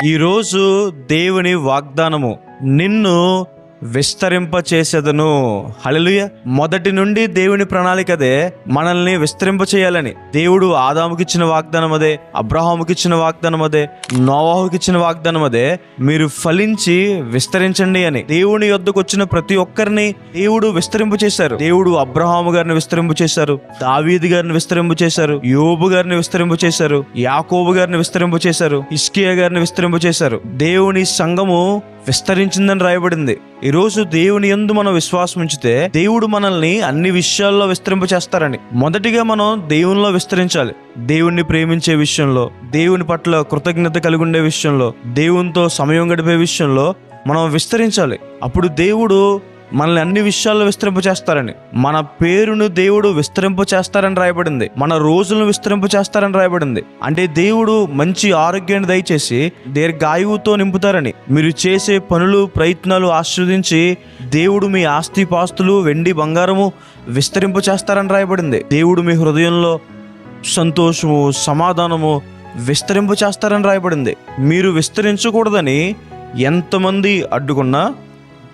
ఈరోజు దేవుని వాగ్దానము, నిన్ను విస్తరింప చేసేదను. హల్లెలూయా. మొదటి నుండి దేవుని ప్రణాళిక అదే, మనల్ని విస్తరింప చేయాలని. దేవుడు ఆదాముకి ఇచ్చిన వాగ్దానం అదే, అబ్రహాముకి ఇచ్చిన వాగ్దానం అదే, నోవాహుకి ఇచ్చిన వాగ్దానం అదే, మీరు ఫలించి విస్తరించండి అని. దేవుని యొద్దకు వచ్చిన ప్రతి ఒక్కరిని దేవుడు విస్తరింప చేశారు. దేవుడు అబ్రహాము గారిని విస్తరింప చేశారు, దావీదు గారిని విస్తరింప చేశారు, యోబు గారిని విస్తరింప చేశారు, యాకోబు గారిని విస్తరింప చేశారు, హిజ్కియా గారిని విస్తరింప చేశారు. దేవుని సంఘము విస్తరించిందని రాయబడింది. ఈరోజు దేవుని యందు మనం విశ్వాసం ఉంచితే దేవుడు మనల్ని అన్ని విషయాల్లో విస్తరింప చేస్తారని. మొదటిగా మనం దేవునిలో విస్తరించాలి. దేవుణ్ణి ప్రేమించే విషయంలో, దేవుని పట్ల కృతజ్ఞత కలిగి ఉండే విషయంలో, దేవునితో సమయం గడిపే విషయంలో మనం విస్తరించాలి. అప్పుడు దేవుడు మనల్ని అన్ని విషయాల్లో విస్తరింప చేస్తారని. మన పేరును దేవుడు విస్తరింప చేస్తారని రాయబడింది. మన రోజులను విస్తరింప చేస్తారని రాయబడింది. అంటే దేవుడు మంచి ఆరోగ్యాన్ని దయచేసి దీర్ఘాయువుతో నింపుతారని. మీరు చేసే పనులు, ప్రయత్నాలు ఆస్వాదించి దేవుడు మీ ఆస్తి పాస్తులు, వెండి బంగారము విస్తరింప చేస్తారని రాయబడింది. దేవుడు మీ హృదయంలో సంతోషము, సమాధానము విస్తరింప చేస్తారని రాయబడింది. మీరు విస్తరించకూడదని ఎంతమంది అడ్డుకున్నా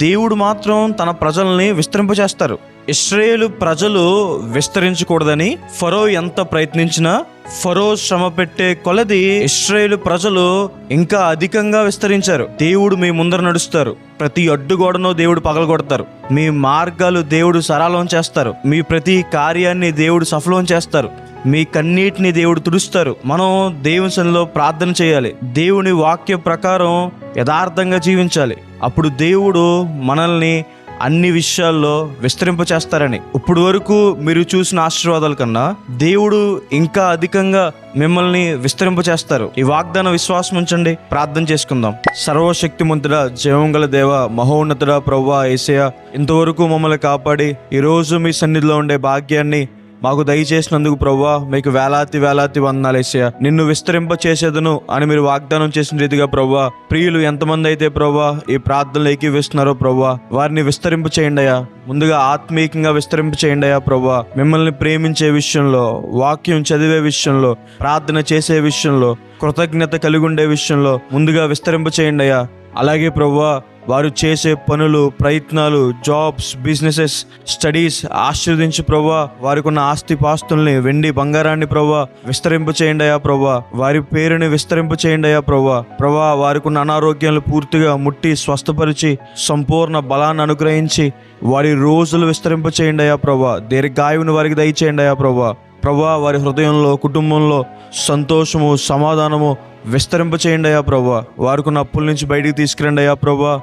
దేవుడు మాత్రం తన ప్రజల్ని విస్తరింపచేస్తారు. ఇశ్రాయేలు ప్రజలు విస్తరించకూడదని ఫరో ఎంత ప్రయత్నించినా, ఫరో శ్రమ పెట్టే కొలది ఇశ్రాయేలు ప్రజలు ఇంకా అధికంగా విస్తరించారు. దేవుడు మీ ముందర నడుస్తారు. ప్రతి అడ్డుగోడను దేవుడు పగలగొడతారు. మీ మార్గాలు దేవుడు సరళం చేస్తారు. మీ ప్రతి కార్యాన్ని దేవుడు సఫలం చేస్తారు. మీ కన్నీటిని దేవుడు తుడుస్తారు. మనం దేవుని సన్నిధిలో ప్రార్థన చేయాలి. దేవుని వాక్య ప్రకారం యథార్థంగా జీవించాలి. అప్పుడు దేవుడు మనల్ని అన్ని విషయాల్లో విస్తరింప చేస్తారని. ఇప్పుడు వరకు మీరు చూసిన ఆశీర్వాదాల కన్నా దేవుడు ఇంకా అధికంగా మిమ్మల్ని విస్తరింప చేస్తారు. ఈ వాగ్దాన విశ్వాసం ఉంచండి. ప్రార్థన చేసుకుందాం. సర్వశక్తిమంతుడా, జీవం గల దేవ, మహోన్నతుడా, ప్రభువా యేసయ్యా, ఇంతవరకు మమ్మల్ని కాపాడి ఈరోజు మీ సన్నిధిలో ఉండే భాగ్యాన్ని మాకు దయచేసినందుకు ప్రభువా మీకు వేలాది వందనాలు యేసయ్యా. నిన్ను విస్తరింప చేసేదను అని మీరు వాగ్దానం చేసిన రీతిగా ప్రభువా, ప్రియులు ఎంతమంది అయితే ప్రభువా ఈ ప్రార్థనలు ఏకీవిస్తున్నారో ప్రభువా, వారిని విస్తరింప చేయండి అయ్యా. ముందుగా ఆత్మీయంగా విస్తరింప చేయండి అయ్యా ప్రభువా. మిమ్మల్ని ప్రేమించే విషయంలో, వాక్యం చదివే విషయంలో, ప్రార్థన చేసే విషయంలో, కృతజ్ఞత కలిగి ఉండే విషయంలో ముందుగా విస్తరింప చేయండి అయ్యా. అలాగే ప్రభువా, వారు చేసే పనులు, ప్రయత్నాలు, జాబ్స్, బిజినెసెస్, స్టడీస్ ఆశీర్వదించి ప్రభువా, వారికి ఉన్న ఆస్తి పాస్తుల్ని, వెండి బంగారాన్ని ప్రభువా విస్తరింప చేయండి అయ్యా ప్రభువా. వారి పేరుని విస్తరింప చేయండి అయ్యా ప్రభువా. వారికి ఉన్న అనారోగ్యాలను పూర్తిగా ముట్టి స్వస్థపరిచి సంపూర్ణ బలాన్ని అనుగ్రహించి వారి రోజులు విస్తరింప చేయండి అయ్యా ప్రభువా. దీర్ఘాయువుని వారికి దయచేయండి అయ్యా ప్రభువా. వారి హృదయంలో, కుటుంబంలో సంతోషము, సమాధానము విస్తరింప చేయండి అయ్యా ప్రభువా. వారికి ఉన్న అప్పుల నుంచి బయటికి తీసుకురండి అయ్యా ప్రభువా.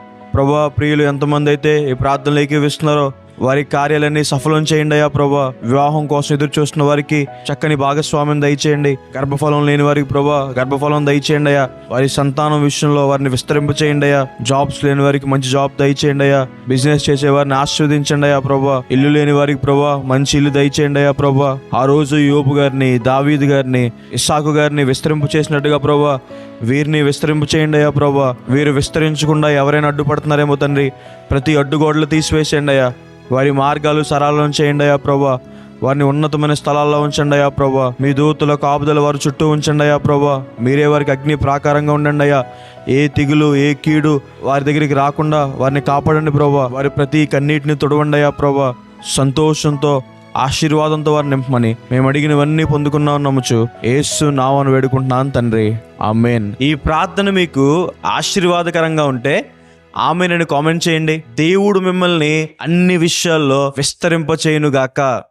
ప్రియులు ఎంతమంది అయితే ఈ ప్రార్థనలు ఏకీవిస్తున్నారో వారి కార్యాలన్నీ సఫలం చేయండి అయ్యా ప్రభువా. వివాహం కోసం ఎదురు చూస్తున్న వారికి చక్కని భాగస్వామ్యం దయచేయండి. గర్భఫలం లేని వారికి ప్రభువా గర్భఫలం దయచేయండి అయ్యా. వారి సంతానం విషయంలో వారిని విస్తరింప చేయండి అయ్యా. జాబ్స్ లేని వారికి మంచి జాబ్ దయచేయండి అయ్యా. బిజినెస్ చేసే వారిని ఆశీర్వదించండి అయ్యా ప్రభువా. ఇల్లు లేని వారికి ప్రభువా మంచి ఇల్లు దయచేయండి అయ్యా ప్రభువా. ఆ రోజు యోబు గారిని, దావీదు గారిని, ఇస్సాకు గారిని విస్తరింప చేసినట్టుగా ప్రభువా వీరిని విస్తరింప చేయండి అయ్యా ప్రభువా. వీరు విస్తరించకుండా ఎవరైనా అడ్డుపడుతున్నారేమో తండ్రి, ప్రతి అడ్డుగోడలు తీసివేసేయండి అయ్యా. వారి మార్గాలు సరళం చేయండి అయ్యా ప్రభువా. వారిని ఉన్నతమైన స్థలాల్లో ఉంచండి అయ్యా ప్రభువా. మీ దూతల కాపుదల వారి చుట్టూ ఉంచండి అయ్యా ప్రభువా. మీరే వారికి అగ్ని ప్రాకారంగా ఉండండి అయ్యా. ఏ తెగులు, ఏ కీడు వారి దగ్గరికి రాకుండా వారిని కాపాడండి ప్రభువా. వారి ప్రతి కన్నీటిని తుడవండి అయ్యా ప్రభువా. సంతోషంతో, ఆశీర్వాదంతో వారిని నింపమని మేము అడిగినవన్నీ పొందుకున్నాం నమ్ముచు యేసు నామమున వేడుకుంటున్నాను తండ్రి, ఆమేన్. ఈ ప్రార్థన మీకు ఆశీర్వాదకరంగా ఉంటే ఆమేన్ అని కామెంట్ చేయండి. దేవుడు మిమ్మల్ని అన్ని విషయాల్లో విస్తరింప చేయునుగాక.